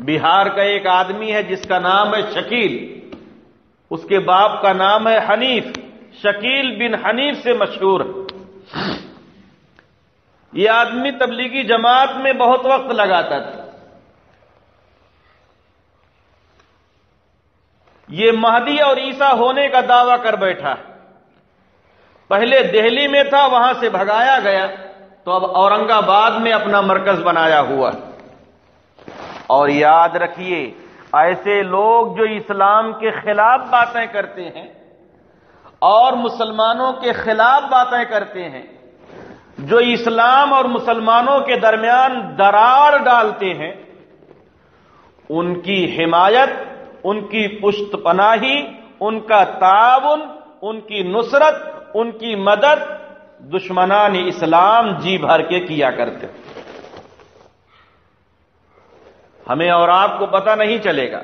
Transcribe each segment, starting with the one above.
بہار کا ایک آدمی ہے جس کا نام ہے شکیل، اس کے باپ کا نام ہے حنیف، شکیل بن حنیف سے مشہور ہے۔ یہ آدمی تبلیغی جماعت میں بہت وقت لگاتا تھا۔ یہ مہدی اور عیسیٰ ہونے کا دعویٰ کر بیٹھا۔ پہلے دہلی میں تھا، وہاں سے بھگایا گیا تو اب اورنگ آباد میں اپنا مرکز بنایا ہوا۔ اور یاد رکھیے، ایسے لوگ جو اسلام کے خلاف باتیں کرتے ہیں اور مسلمانوں کے خلاف باتیں کرتے ہیں، جو اسلام اور مسلمانوں کے درمیان دراڑ ڈالتے ہیں، ان کی حمایت، ان کی پشت پناہی، ان کا تعاون، ان کی نصرت، ان کی مدد دشمنان اسلام جی بھر کے کیا کرتے ہیں۔ ہمیں اور آپ کو پتہ نہیں چلے گا،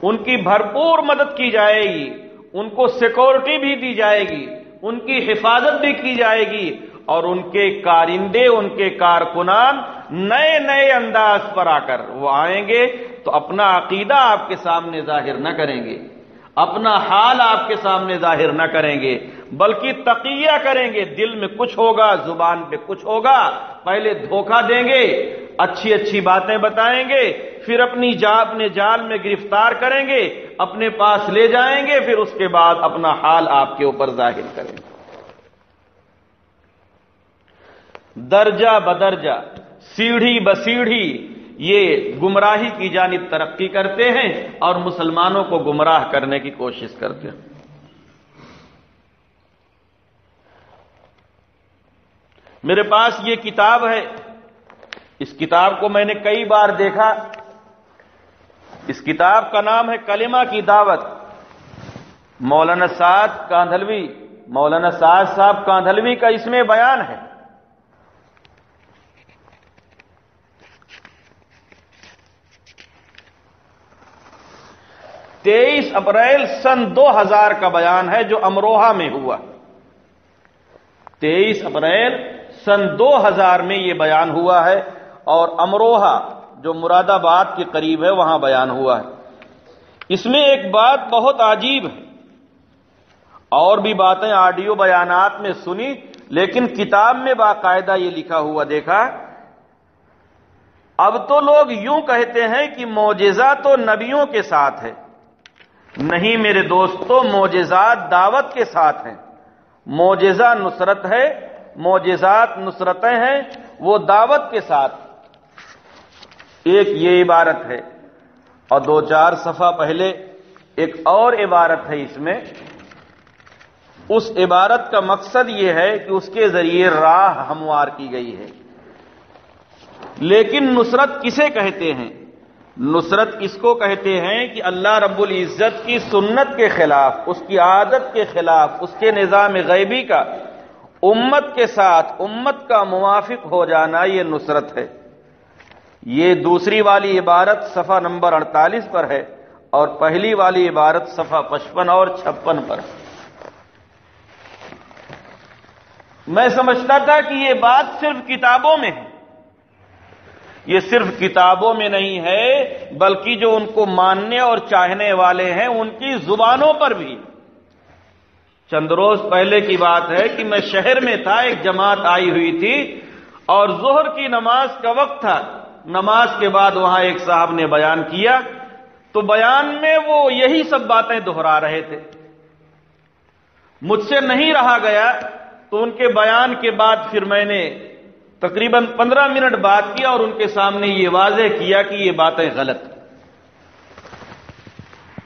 ان کی بھرپور مدد کی جائے گی، ان کو سیکورٹی بھی دی جائے گی، ان کی حفاظت بھی کی جائے گی، اور ان کے کارندے، ان کے کارکنان نئے نئے انداز پر آ کر وہ آئیں گے تو اپنا عقیدہ آپ کے سامنے ظاہر نہ کریں گے، اپنا حال آپ کے سامنے ظاہر نہ کریں گے، بلکہ تقیہ کریں گے۔ دل میں کچھ ہوگا، زبان پہ کچھ ہوگا، پہلے دھوکہ دیں گے، اچھی اچھی باتیں بتائیں گے، پھر اپنے جال میں گرفتار کریں گے، اپنے پاس لے جائیں گے، پھر اس کے بعد اپنا حال آپ کے اوپر ظاہر کریں گے۔ درجہ بدرجہ، سیڑھی بسیڑھی یہ گمراہی کی جانب ترقی کرتے ہیں اور مسلمانوں کو گمراہ کرنے کی کوشش کرتے ہیں۔ میرے پاس یہ کتاب ہے، اس کتاب کو میں نے کئی بار دیکھا۔ اس کتاب کا نام ہے کلمہ کی دعوت، مولانا سعد کاندھلوی، مولانا سعد صاحب کاندھلوی کا اس میں بیان ہے۔ 23 اپریل سن 2000 کا بیان ہے جو امروہہ میں ہوا۔ 23 اپریل سن 2000 میں یہ بیان ہوا ہے، اور امروہہ جو مراد آباد کے قریب ہے وہاں بیان ہوا ہے۔ اس میں ایک بات بہت عجیب ہے، اور بھی باتیں آڈیو بیانات میں سنی، لیکن کتاب میں باقاعدہ یہ لکھا ہوا دیکھا۔ اب تو لوگ یوں کہتے ہیں کہ معجزہ تو نبیوں کے ساتھ ہے۔ نہیں میرے دوستو، معجزات دعوت کے ساتھ ہیں۔ معجزہ نصرت ہے، معجزات نصرتیں ہیں، وہ دعوت کے ساتھ۔ ایک یہ عبارت ہے، اور 2-4 صفحہ پہلے ایک اور عبارت ہے اس میں۔ اس عبارت کا مقصد یہ ہے کہ اس کے ذریعے راہ ہموار کی گئی ہے۔ لیکن نصرت کسے کہتے ہیں؟ نصرت اس کو کہتے ہیں کہ اللہ رب العزت کی سنت کے خلاف، اس کی عادت کے خلاف، اس کے نظام غیبی کا امت کے ساتھ، امت کا موافق ہو جانا، یہ نصرت ہے۔ یہ دوسری والی عبارت صفحہ نمبر 48 پر ہے، اور پہلی والی عبارت صفحہ 55 اور 56 پر۔ میں سمجھتا تھا کہ یہ بات صرف کتابوں میں ہے۔ یہ صرف کتابوں میں نہیں ہے، بلکہ جو ان کو ماننے اور چاہنے والے ہیں ان کی زبانوں پر بھی۔ چند روز پہلے کی بات ہے کہ میں شہر میں تھا، ایک جماعت آئی ہوئی تھی اور ظہر کی نماز کا وقت تھا۔ نماز کے بعد وہاں ایک صاحب نے بیان کیا، تو بیان میں وہ یہی سب باتیں دہرا رہے تھے۔ مجھ سے نہیں رہا گیا، تو ان کے بیان کے بعد پھر میں نے تقریباً 15 منٹ بات کیا اور ان کے سامنے یہ واضح کیا کہ یہ باتیں غلط۔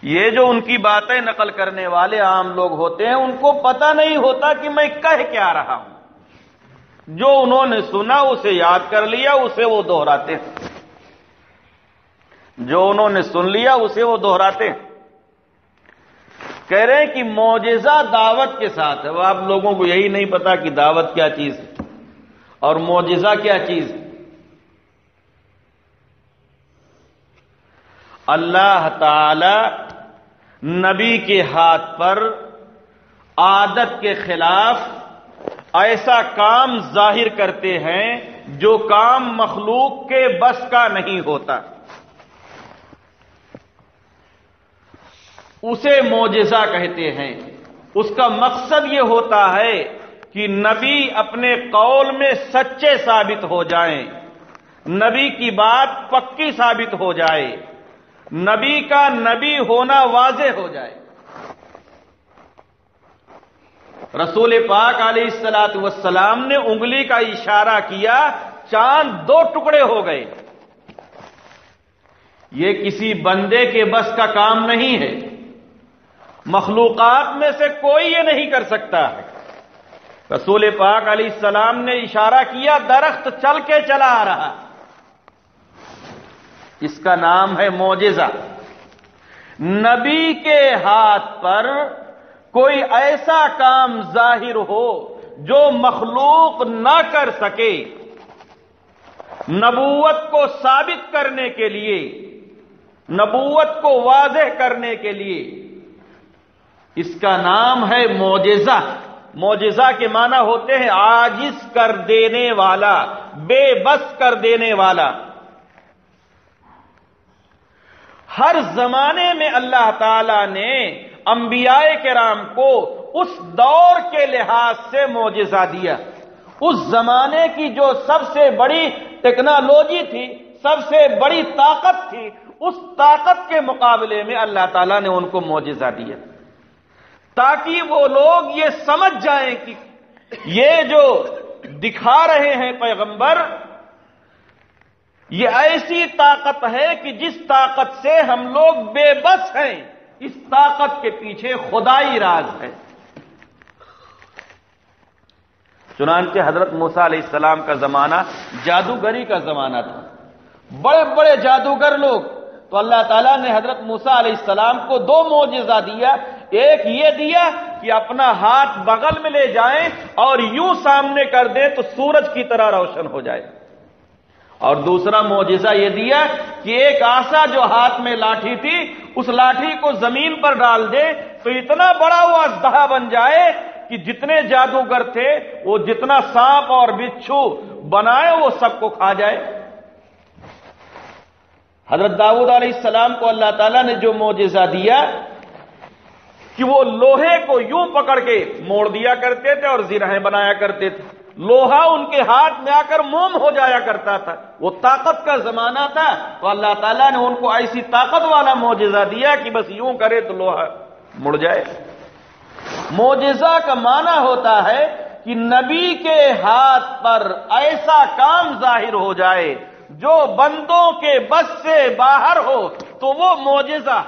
یہ جو ان کی باتیں نقل کرنے والے عام لوگ ہوتے ہیں، ان کو پتہ نہیں ہوتا کہ میں کہہ کیا رہا ہوں۔ جو انہوں نے سنا اسے یاد کر لیا، اسے وہ دہراتے ہیں۔ جو انہوں نے سن لیا اسے وہ دہراتے ہیں۔ کہہ رہے ہیں کہ معجزہ دعوت کے ساتھ ہے۔ وہ آپ لوگوں کو یہی نہیں پتا کہ دعوت کیا چیز ہے اور معجزہ کیا چیز ہے۔ اللہ تعالی نبی کے ہاتھ پر عادت کے خلاف ایسا کام ظاہر کرتے ہیں جو کام مخلوق کے بس کا نہیں ہوتا۔ اسے معجزہ کہتے ہیں۔ اس کا مقصد یہ ہوتا ہے کہ نبی اپنے قول میں سچے ثابت ہو جائیں، نبی کی بات پکی ثابت ہو جائے، نبی کا نبی ہونا واضح ہو جائے۔ رسول پاک علیہ الصلوۃ والسلام نے انگلی کا اشارہ کیا، چاند 2 ٹکڑے ہو گئے۔ یہ کسی بندے کے بس کا کام نہیں ہے، مخلوقات میں سے کوئی یہ نہیں کر سکتا۔ رسول پاک علیہ السلام نے اشارہ کیا، درخت چل کے چلا آ رہا۔ اس کا نام ہے معجزہ۔ نبی کے ہاتھ پر کوئی ایسا کام ظاہر ہو جو مخلوق نہ کر سکے، نبوت کو ثابت کرنے کے لیے، نبوت کو واضح کرنے کے لیے، اس کا نام ہے معجزہ۔ معجزہ کے معنی ہوتے ہیں عاجز کر دینے والا، بے بس کر دینے والا۔ ہر زمانے میں اللہ تعالی نے انبیاء کرام کو اس دور کے لحاظ سے معجزہ دیا۔ اس زمانے کی جو سب سے بڑی ٹیکنالوجی تھی، سب سے بڑی طاقت تھی، اس طاقت کے مقابلے میں اللہ تعالیٰ نے ان کو معجزہ دیا، تاکہ وہ لوگ یہ سمجھ جائیں کہ یہ جو دکھا رہے ہیں پیغمبر، یہ ایسی طاقت ہے کہ جس طاقت سے ہم لوگ بے بس ہیں، اس طاقت کے پیچھے خدائی راز ہے۔ چنانچہ حضرت موسیٰ علیہ السلام کا زمانہ جادوگری کا زمانہ تھا، بڑے بڑے جادوگر لوگ۔ تو اللہ تعالیٰ نے حضرت موسیٰ علیہ السلام کو 2 معجزہ دیا۔ ایک یہ دیا کہ اپنا ہاتھ بغل میں لے جائیں اور یوں سامنے کر دیں تو سورج کی طرح روشن ہو جائے، اور دوسرا معجزہ یہ دیا کہ ایک عصا جو ہاتھ میں لاٹھی تھی، اس لاٹھی کو زمین پر ڈال دے تو اتنا بڑا وہ اژدہا بن جائے کہ جتنے جادوگر تھے وہ جتنا سانپ اور بچھو بنائے وہ سب کو کھا جائے۔ حضرت داؤد علیہ السلام کو اللہ تعالیٰ نے جو معجزہ دیا کہ وہ لوہے کو یوں پکڑ کے موڑ دیا کرتے تھے اور زرہیں بنایا کرتے تھے، لوہا ان کے ہاتھ میں آ کر موم ہو جایا کرتا تھا۔ وہ طاقت کا زمانہ تھا، تو اللہ تعالیٰ نے ان کو ایسی طاقت والا معجزہ دیا کہ بس یوں کرے تو لوہا مڑ جائے۔ معجزہ کا معنی ہوتا ہے کہ نبی کے ہاتھ پر ایسا کام ظاہر ہو جائے جو بندوں کے بس سے باہر ہو، تو وہ معجزہ۔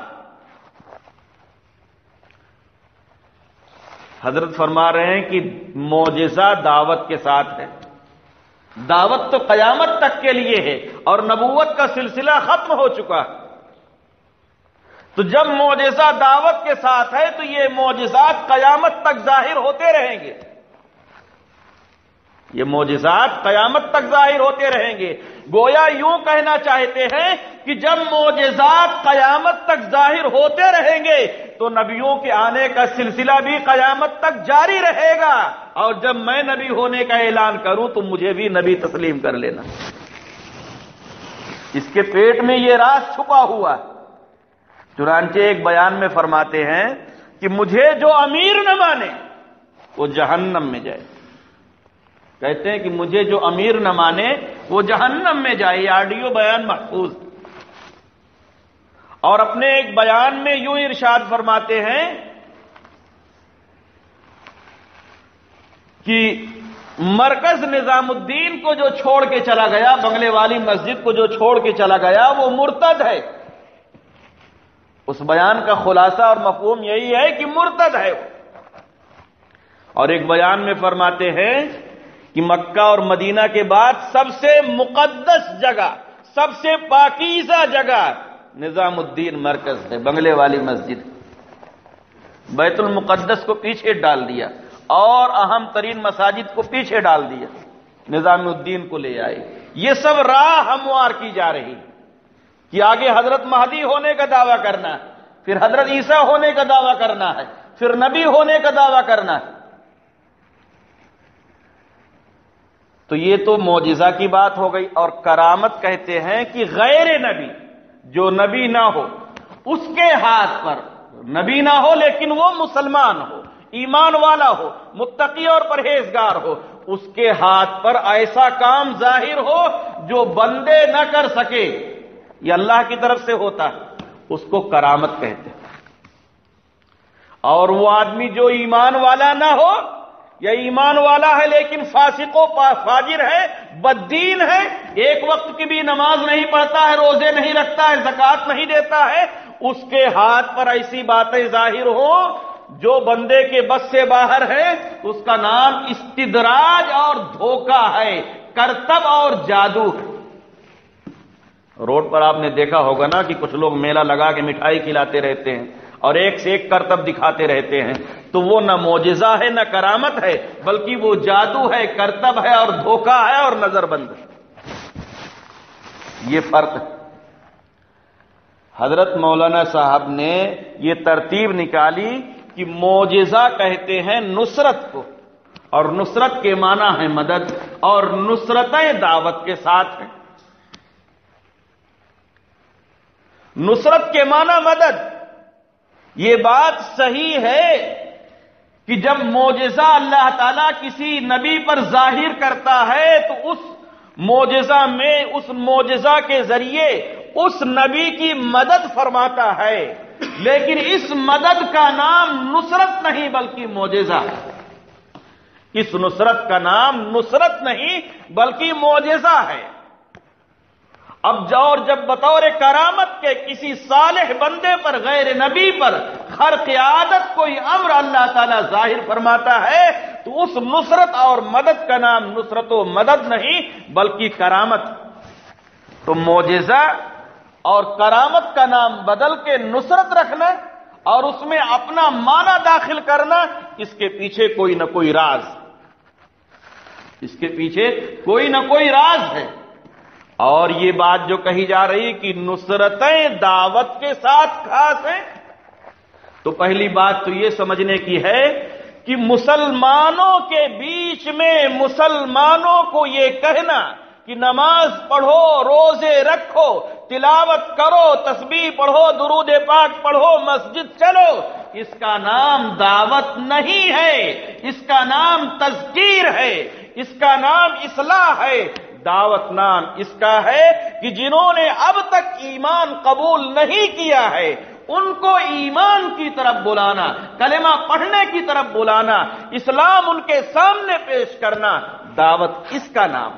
حضرت فرما رہے ہیں کہ معجزہ دعوت کے ساتھ ہے۔ دعوت تو قیامت تک کے لیے ہے اور نبوت کا سلسلہ ختم ہو چکا۔ تو جب معجزہ دعوت کے ساتھ ہے تو یہ معجزات قیامت تک ظاہر ہوتے رہیں گے، یہ معجزات قیامت تک ظاہر ہوتے رہیں گے۔ گویا یوں کہنا چاہتے ہیں کہ جب معجزات قیامت تک ظاہر ہوتے رہیں گے تو نبیوں کے آنے کا سلسلہ بھی قیامت تک جاری رہے گا، اور جب میں نبی ہونے کا اعلان کروں تو مجھے بھی نبی تسلیم کر لینا۔ اس کے پیٹ میں یہ راز چھپا ہوا۔ چنانچہ ایک بیان میں فرماتے ہیں کہ مجھے جو امیر نہ مانے وہ جہنم میں جائے۔ کہتے ہیں کہ مجھے جو امیر نہ مانے وہ جہنم میں جائے۔ یہ آڈیو بیان محفوظ۔ اور اپنے ایک بیان میں یوں ارشاد فرماتے ہیں کہ مرکز نظام الدین کو جو چھوڑ کے چلا گیا، بنگلے والی مسجد کو جو چھوڑ کے چلا گیا، وہ مرتد ہے۔ اس بیان کا خلاصہ اور مفہوم یہی ہے کہ مرتد ہے۔ اور ایک بیان میں فرماتے ہیں کہ مکہ اور مدینہ کے بعد سب سے مقدس جگہ، سب سے پاکیزہ جگہ نظام الدین مرکز ہے، بنگلے والی مسجد۔ بیت المقدس کو پیچھے ڈال دیا اور اہم ترین مساجد کو پیچھے ڈال دیا، نظام الدین کو لے آئے۔ یہ سب راہ ہموار کی جا رہی کہ آگے حضرت مہدی ہونے کا دعویٰ کرنا ہے، پھر حضرت عیسیٰ ہونے کا دعویٰ کرنا ہے، پھر نبی ہونے کا دعویٰ کرنا ہے۔ تو یہ تو معجزہ کی بات ہو گئی۔ اور کرامت کہتے ہیں کہ غیر نبی، جو نبی نہ ہو، اس کے ہاتھ پر نبی نہ ہو لیکن وہ مسلمان ہو، ایمان والا ہو، متقی اور پرہیزگار ہو، اس کے ہاتھ پر ایسا کام ظاہر ہو جو بندے نہ کر سکے، یہ اللہ کی طرف سے ہوتا ہے، اس کو کرامت کہتے ہیں۔ اور وہ آدمی جو ایمان والا نہ ہو یا ایمان والا ہے لیکن فاسق و فاجر ہے، بددین ہے، ایک وقت کی بھی نماز نہیں پڑھتا ہے، روزے نہیں رکھتا ہے، زکوٰۃ نہیں دیتا ہے، اس کے ہاتھ پر ایسی باتیں ظاہر ہوں جو بندے کے بس سے باہر ہے، اس کا نام استدراج اور دھوکہ ہے، کرتب اور جادو ہے۔ روڈ پر آپ نے دیکھا ہوگا نا کہ کچھ لوگ میلہ لگا کے مٹھائی کھلاتے رہتے ہیں اور ایک سے ایک کرتب دکھاتے رہتے ہیں، تو وہ نہ معجزہ ہے نہ کرامت ہے، بلکہ وہ جادو ہے، کرتب ہے اور دھوکہ ہے اور نظر بند ہے۔ یہ فرق ہے۔ حضرت مولانا صاحب نے یہ ترتیب نکالی کہ معجزہ کہتے ہیں نصرت کو، اور نصرت کے معنی ہے مدد، اور نصرتیں دعوت کے ساتھ ہیں۔ نصرت کے معنی مدد، یہ بات صحیح ہے کہ جب معجزہ اللہ تعالیٰ کسی نبی پر ظاہر کرتا ہے تو اس معجزہ میں، اس معجزہ کے ذریعے اس نبی کی مدد فرماتا ہے، لیکن اس مدد کا نام نصرت نہیں بلکہ معجزہ ہے۔ اس نصرت کا نام نصرت نہیں بلکہ معجزہ ہے۔ اب جب بطور کرامت کے کسی صالح بندے پر، غیر نبی پر خرق عادت کوئی امر اللہ تعالیٰ ظاہر فرماتا ہے تو اس نصرت اور مدد کا نام نصرت و مدد نہیں بلکہ کرامت۔ تو معجزہ اور کرامت کا نام بدل کے نصرت رکھنا اور اس میں اپنا معنی داخل کرنا، اس کے پیچھے کوئی نہ کوئی راز، اس کے پیچھے کوئی نہ کوئی راز ہے۔ اور یہ بات جو کہی جا رہی کہ نصرتیں دعوت کے ساتھ خاص ہیں، تو پہلی بات تو یہ سمجھنے کی ہے کہ مسلمانوں کے بیچ میں مسلمانوں کو یہ کہنا کہ نماز پڑھو، روزے رکھو، تلاوت کرو، تسبیح پڑھو، درود پاک پڑھو، مسجد چلو، اس کا نام دعوت نہیں ہے، اس کا نام تذکیر ہے، اس کا نام اصلاح ہے۔ دعوت نام اس کا ہے کہ جنہوں نے اب تک ایمان قبول نہیں کیا ہے ان کو ایمان کی طرف بلانا، کلمہ پڑھنے کی طرف بلانا، اسلام ان کے سامنے پیش کرنا، دعوت اس کا نام۔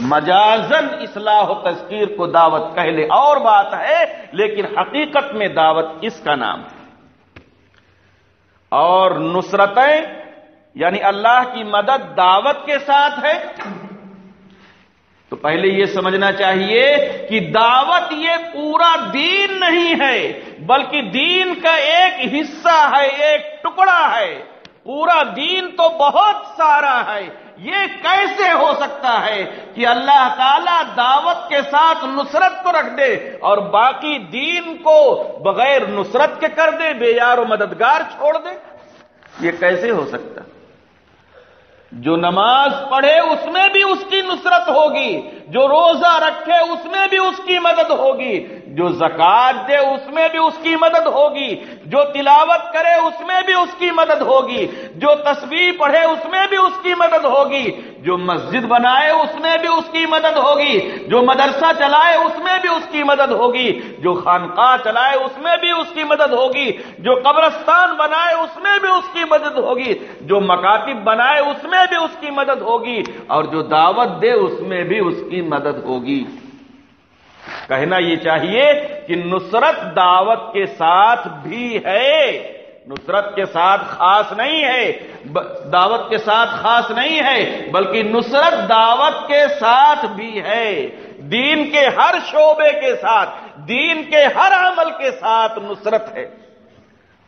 مجازن اصلاح و تذکیر کو دعوت کہہ لے اور بات ہے، لیکن حقیقت میں دعوت اس کا نام۔ اور نصرتیں یعنی اللہ کی مدد دعوت کے ساتھ ہے، تو پہلے یہ سمجھنا چاہیے کہ دعوت یہ پورا دین نہیں ہے بلکہ دین کا ایک حصہ ہے، ایک ٹکڑا ہے۔ پورا دین تو بہت سارا ہے۔ یہ کیسے ہو سکتا ہے کہ اللہ تعالیٰ دعوت کے ساتھ نصرت کو رکھ دے اور باقی دین کو بغیر نصرت کے کر دے، بے یار و مددگار چھوڑ دے؟ یہ کیسے ہو سکتا؟ جو نماز پڑھے اس میں بھی اس کی نصرت ہوگی، جو روزہ رکھے اس میں بھی اس کی مدد ہوگی، جو زکوٰۃ دے اس میں بھی اس کی مدد ہوگی، جو تلاوت کرے اس میں بھی اس کی مدد ہوگی، جو تسبیح پڑھے اس میں بھی اس کی مدد ہوگی، جو مسجد بنائے اس میں بھی اس کی مدد ہوگی، جو مدرسہ چلائے اس میں بھی اس کی مدد ہوگی، جو خانقاہ چلائے اس میں بھی اس کی مدد ہوگی، جو قبرستان بنائے اس میں بھی اس کی مدد ہوگی، جو مکاتب بنائے اس میں بھی اس کی مدد ہوگی، اور جو دعوت دے اس میں بھی اس کی مدد ہوگی۔ کہنا یہ چاہیے کہ نصرت دعوت کے ساتھ بھی ہے، نصرت کے ساتھ خاص نہیں ہے، دعوت کے ساتھ خاص نہیں ہے بلکہ نصرت دعوت کے ساتھ بھی ہے۔ دین کے ہر شعبے کے ساتھ، دین کے ہر عمل کے ساتھ نصرت ہے۔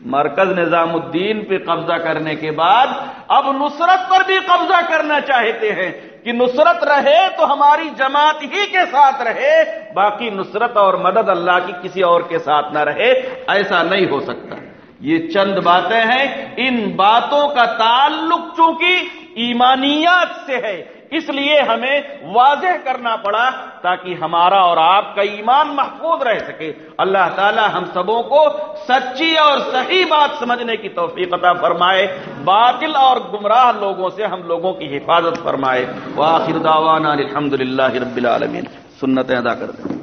مرکز نظام الدین پہ قبضہ کرنے کے بعد اب نصرت پر بھی قبضہ کرنا چاہتے ہیں کہ نصرت رہے تو ہماری جماعت ہی کے ساتھ رہے، باقی نصرت اور مدد اللہ کی کسی اور کے ساتھ نہ رہے۔ ایسا نہیں ہو سکتا۔ یہ چند باتیں ہیں، ان باتوں کا تعلق چونکہ ایمانیات سے ہے، اس لیے ہمیں واضح کرنا پڑا تاکہ ہمارا اور آپ کا ایمان محفوظ رہ سکے۔ اللہ تعالی ہم سبوں کو سچی اور صحیح بات سمجھنے کی توفیق عطا فرمائے، باطل اور گمراہ لوگوں سے ہم لوگوں کی حفاظت فرمائے۔ وآخر دعوانا الحمدللہ رب العالمین۔ سنتیں ادا کر دیں۔